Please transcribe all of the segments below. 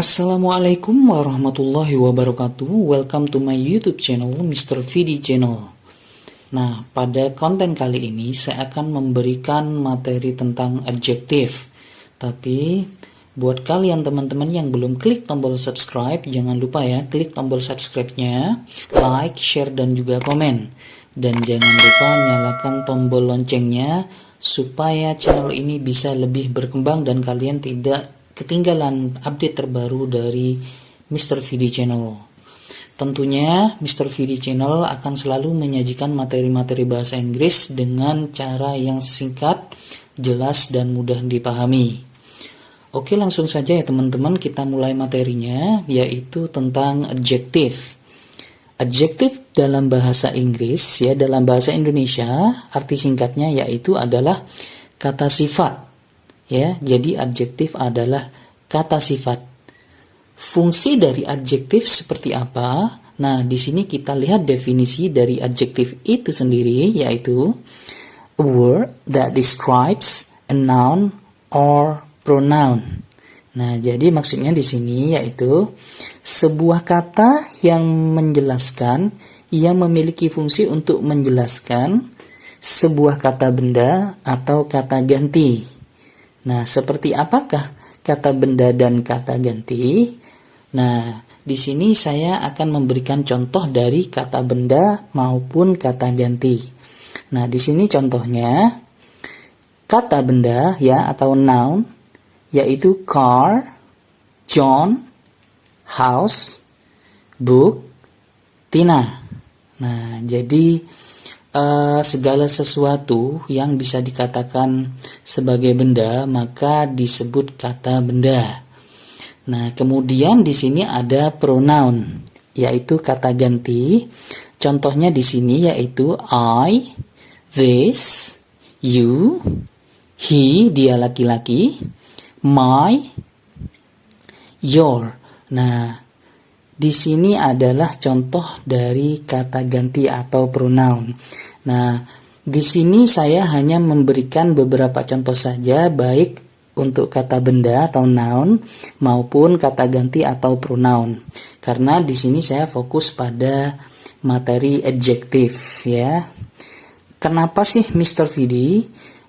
Assalamualaikum warahmatullahi wabarakatuh. Welcome to my YouTube channel, Mr. VD Channel. Nah, pada konten kali ini saya akan memberikan materi tentang adjektif. Tapi buat kalian teman-teman yang belum klik tombol subscribe, jangan lupa ya, klik tombol subscribe-nya, like, share, dan juga komen. Dan jangan lupa nyalakan tombol loncengnya supaya channel ini bisa lebih berkembang dan kalian tidak ketinggalan update terbaru dari Mr. VD Channel. Tentunya Mr. VD Channel akan selalu menyajikan materi-materi bahasa Inggris dengan cara yang singkat, jelas, dan mudah dipahami. Oke, langsung saja ya teman-teman, kita mulai materinya, yaitu tentang adjektif. Adjektif dalam bahasa Inggris, ya dalam bahasa Indonesia, arti singkatnya yaitu adalah kata sifat. Ya, jadi adjektif adalah kata sifat. Fungsi dari adjektif seperti apa? Nah, di sini kita lihat definisi dari adjektif itu sendiri, yaitu a word that describes a noun or pronoun. Nah, jadi maksudnya di sini yaitu sebuah kata yang menjelaskan, yang memiliki fungsi untuk menjelaskan sebuah kata benda atau kata ganti. Nah, seperti apakah kata benda dan kata ganti? Nah, di sini saya akan memberikan contoh dari kata benda maupun kata ganti. Nah, di sini contohnya kata benda ya atau noun yaitu car, John, house, book, Tina. Nah, jadi segala sesuatu yang bisa dikatakan sebagai benda maka disebut kata benda. Nah, kemudian di sini ada pronoun yaitu kata ganti. Contohnya di sini yaitu I, this, you, he dia laki-laki, my, your. Nah, di sini adalah contoh dari kata ganti atau pronoun. Nah, di sini saya hanya memberikan beberapa contoh saja, baik untuk kata benda atau noun maupun kata ganti atau pronoun. Karena di sini saya fokus pada materi adjektif ya. Kenapa sih Mr. VD?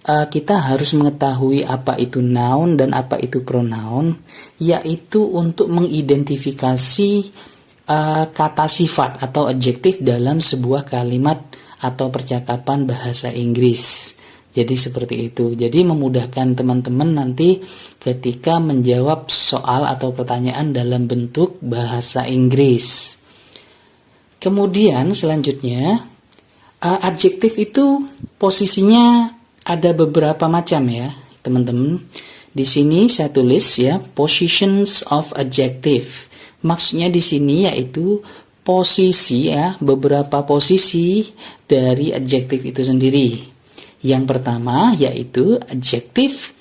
Kita harus mengetahui apa itu noun dan apa itu pronoun, yaitu untuk mengidentifikasi kata sifat atau adjektif dalam sebuah kalimat atau percakapan bahasa Inggris. Jadi seperti itu. Jadi memudahkan teman-teman nanti ketika menjawab soal atau pertanyaan dalam bentuk bahasa Inggris. Kemudian selanjutnya, adjektif itu posisinya ada beberapa macam ya, teman-teman. Di sini saya tulis ya, positions of adjective. Maksudnya di sini yaitu posisi ya, beberapa posisi dari adjektif itu sendiri. Yang pertama yaitu adjektif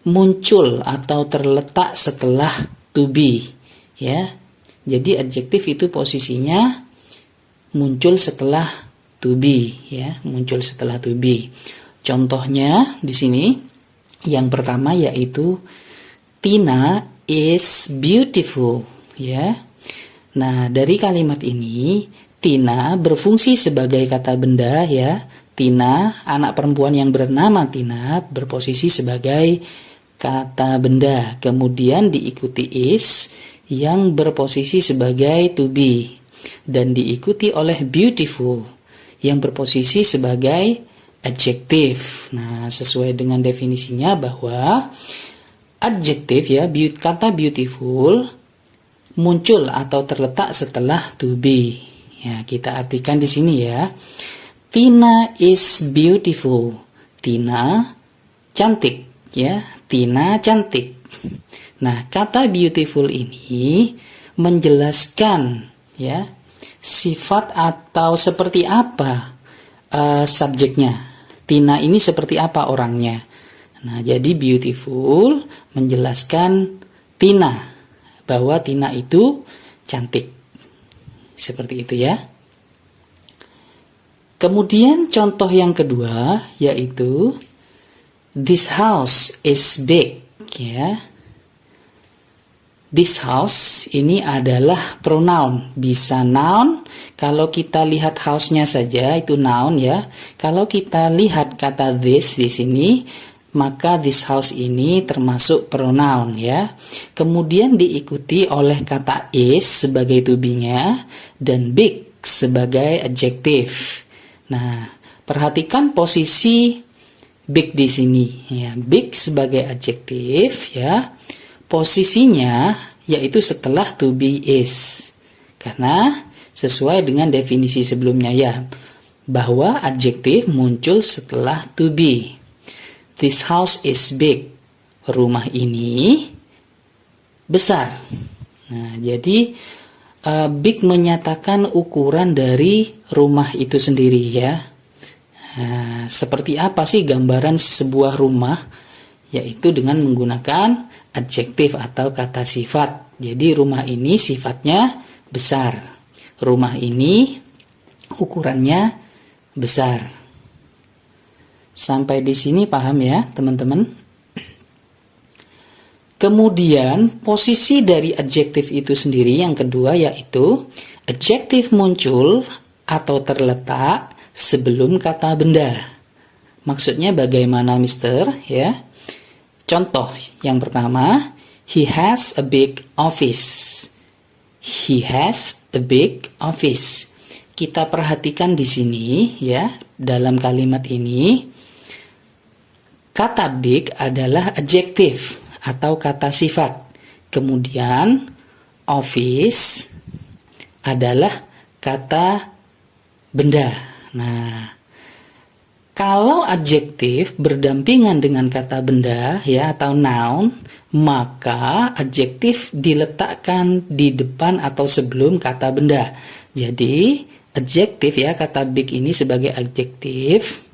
muncul atau terletak setelah to be ya. Jadi adjektif itu posisinya muncul setelah to be ya, muncul setelah to be. Contohnya di sini yang pertama yaitu Tina is beautiful ya. Nah, dari kalimat ini Tina berfungsi sebagai kata benda ya. Tina, anak perempuan yang bernama Tina berposisi sebagai kata benda. Kemudian diikuti is yang berposisi sebagai to be dan diikuti oleh beautiful yang berposisi sebagai adjektif. Nah, sesuai dengan definisinya bahwa adjektif ya, kata beautiful muncul atau terletak setelah to be. Ya, kita artikan di sini ya. Tina is beautiful. Tina cantik ya. Tina cantik. Nah, kata beautiful ini menjelaskan ya sifat atau seperti apa subjeknya. Tina ini seperti apa orangnya. Nah, jadi beautiful menjelaskan Tina, bahwa Tina itu cantik. Seperti itu ya. Kemudian contoh yang kedua yaitu this house is big ya. This house ini adalah pronoun, bisa noun. Kalau kita lihat house-nya saja itu noun ya. Kalau kita lihat kata this di sini, maka this house ini termasuk pronoun ya. Kemudian diikuti oleh kata is sebagai to be-nya dan big sebagai adjective. Nah, perhatikan posisi big di sini ya. Big sebagai adjektif ya. Posisinya yaitu setelah to be is. Karena sesuai dengan definisi sebelumnya ya, bahwa adjektif muncul setelah to be. This house is big. Rumah ini besar. Nah, jadi big menyatakan ukuran dari rumah itu sendiri ya. Nah, seperti apa sih gambaran sebuah rumah? Yaitu dengan menggunakan adjektif atau kata sifat. Jadi rumah ini sifatnya besar. Rumah ini ukurannya besar. Sampai di sini paham ya, teman-teman? Kemudian posisi dari adjektif itu sendiri yang kedua yaitu adjektif muncul atau terletak sebelum kata benda. Maksudnya bagaimana, Mister? Ya. Contoh yang pertama, he has a big office. He has a big office. Kita perhatikan di sini ya, dalam kalimat ini kata big adalah adjektif atau kata sifat. Kemudian office adalah kata benda. Nah, kalau adjektif berdampingan dengan kata benda ya atau noun, maka adjektif diletakkan di depan atau sebelum kata benda. Jadi, adjektif ya, kata big ini sebagai adjektif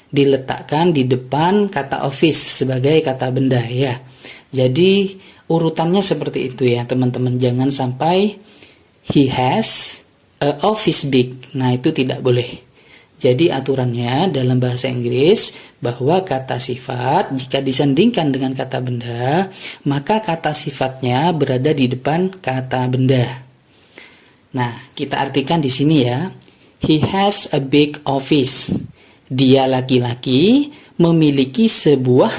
diletakkan di depan kata office sebagai kata benda ya. Jadi, urutannya seperti itu ya, teman-teman. Jangan sampai he has a office big. Nah, itu tidak boleh. Jadi aturannya dalam bahasa Inggris bahwa kata sifat jika disandingkan dengan kata benda, maka kata sifatnya berada di depan kata benda. Nah, kita artikan di sini ya. He has a big office. Dia laki-laki memiliki sebuah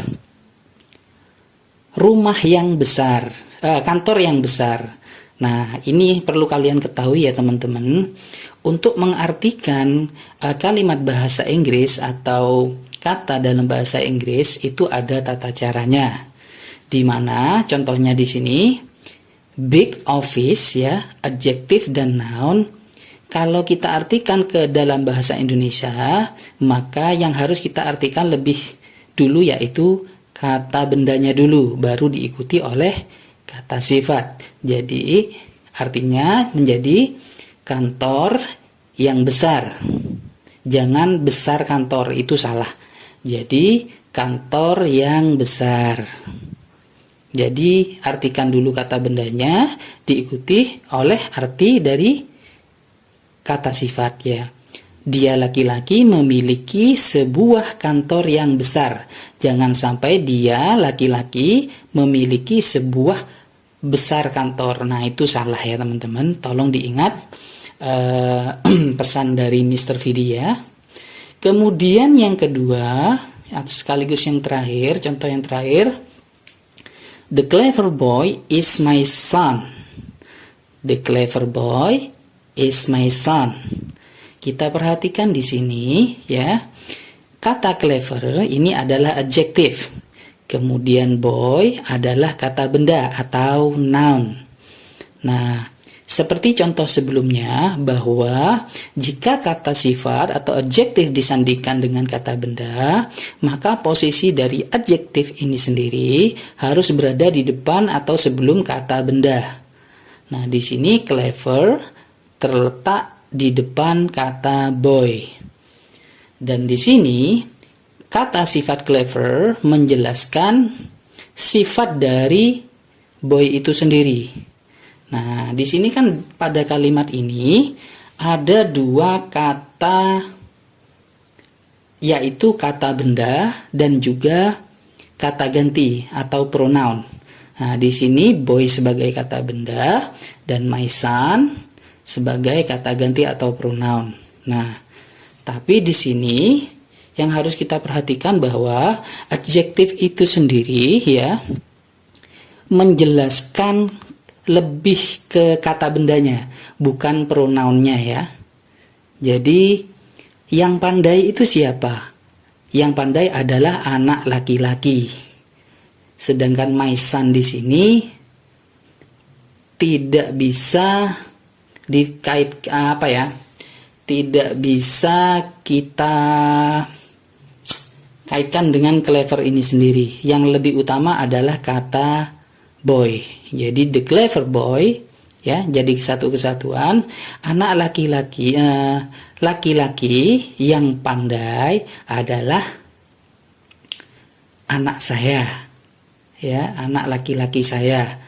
rumah yang besar, kantor yang besar. Nah, ini perlu kalian ketahui ya teman-teman. Untuk mengartikan kalimat bahasa Inggris atau kata dalam bahasa Inggris itu ada tata caranya. Di mana contohnya di sini big office ya, adjektif dan noun. Kalau kita artikan ke dalam bahasa Indonesia, maka yang harus kita artikan lebih dulu yaitu kata bendanya dulu, baru diikuti oleh kata sifat. Jadi artinya menjadi kantor yang besar. Jangan besar kantor, itu salah. Jadi kantor yang besar. Jadi artikan dulu kata bendanya diikuti oleh arti dari kata sifat ya. Dia laki-laki memiliki sebuah kantor yang besar. Jangan sampai dia laki-laki memiliki sebuah besar kantor. Nah, itu salah ya teman-teman. Tolong diingat pesan dari Mr. Vidi ya. Kemudian yang kedua, sekaligus yang terakhir, contoh yang terakhir, the clever boy is my son. The clever boy is my son. Kita perhatikan di sini ya. Kata clever ini adalah adjektif. Kemudian boy adalah kata benda atau noun. Nah, seperti contoh sebelumnya bahwa jika kata sifat atau adjektif disandingkan dengan kata benda, maka posisi dari adjektif ini sendiri harus berada di depan atau sebelum kata benda. Nah, di sini clever terletak di depan kata boy. Dan di sini kata sifat clever menjelaskan sifat dari boy itu sendiri. Nah, di sini kan pada kalimat ini ada dua kata, yaitu kata benda dan juga kata ganti atau pronoun. Nah, di sini boy sebagai kata benda dan my son sebagai kata ganti atau pronoun. Nah, tapi di sini yang harus kita perhatikan bahwa adjektif itu sendiri ya menjelaskan lebih ke kata bendanya, bukan pronounnya ya. Jadi yang pandai itu siapa? Yang pandai adalah anak laki-laki. Sedangkan my son di sini tidak bisa tidak bisa kita kaitkan dengan clever ini sendiri. Yang lebih utama adalah kata boy. Jadi the clever boy ya, jadi satu kesatuan. Anak laki-laki yang pandai adalah anak saya. Ya, anak laki-laki saya.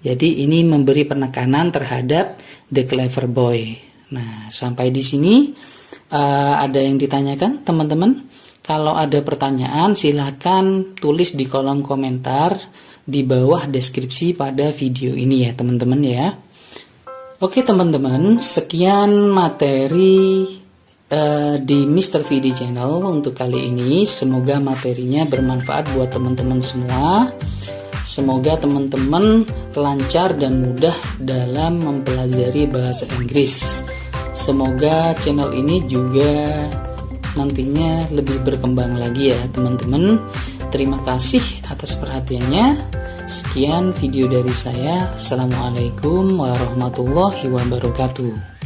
Jadi ini memberi penekanan terhadap the clever boy. Nah, sampai di sini ada yang ditanyakan, teman-teman? Kalau ada pertanyaan, silahkan tulis di kolom komentar di bawah deskripsi pada video ini ya, teman-teman ya. Oke teman-teman, sekian materi di Mr. VD Channel untuk kali ini. Semoga materinya bermanfaat buat teman-teman semua. Semoga teman-teman lancar dan mudah dalam mempelajari bahasa Inggris. Semoga channel ini juga nantinya lebih berkembang lagi ya teman-teman. Terima kasih atas perhatiannya. Sekian video dari saya. Assalamualaikum warahmatullahi wabarakatuh.